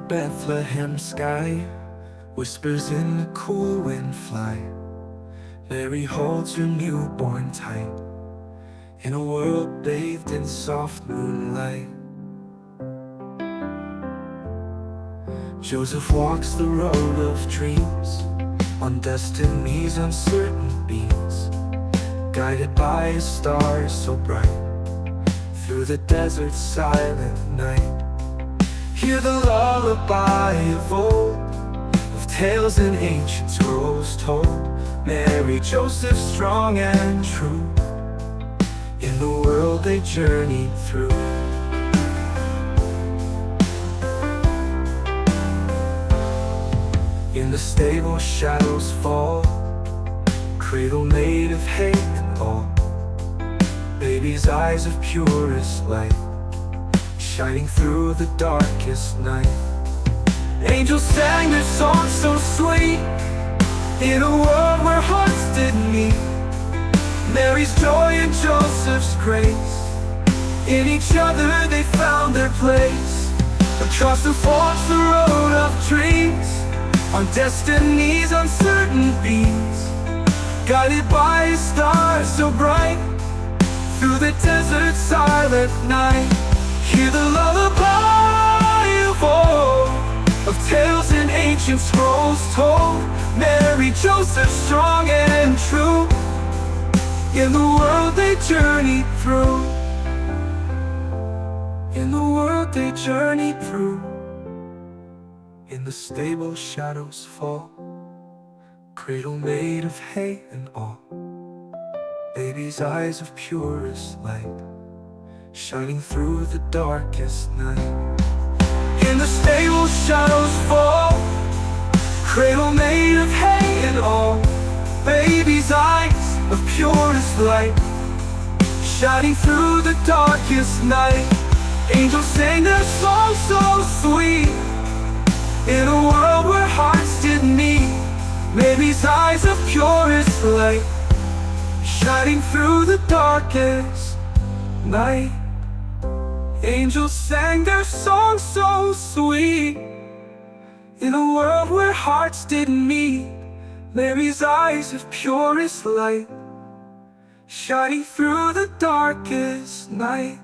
Bethlehem sky whispers in the cool wind fly. Mary holds her newborn tight in a world bathed in soft moonlight. Joseph walks the road of dreams on destiny's uncertain beams, guided by a star so bright through the desert's silent night. Hear the lullaby of old, of tales and ancient scrolls told. Mary, Joseph, strong and true, in the world they journeyed through. In the stable shadows fall, cradle made of hay and all, baby's eyes of purest light, shining through the darkest night. Angels sang their songs so sweet, in a world where hearts did meet. Mary's joy and Joseph's grace, in each other they found their place. Across the forks, the road of dreams, on destiny's uncertain beams, guided by a star so bright through the desert's silent night. Hear the lullaby of old, of tales and ancient scrolls told. Mary, Joseph, strong and true, in the world they journeyed through. In the world they journeyed through. In the stable shadows fall, cradle made of hay and all, baby's eyes of purest light, shining through the darkest night. In the stable shadows fall, cradle made of hay and all, baby's eyes of purest light, shining through the darkest night. Angels sang their songs so sweet, in a world where hearts did meet. Baby's eyes of purest light, shining through the darkest night. Angels sang their songs so sweet, in a world where hearts didn't meet. Mary's eyes of purest light, shining through the darkest night.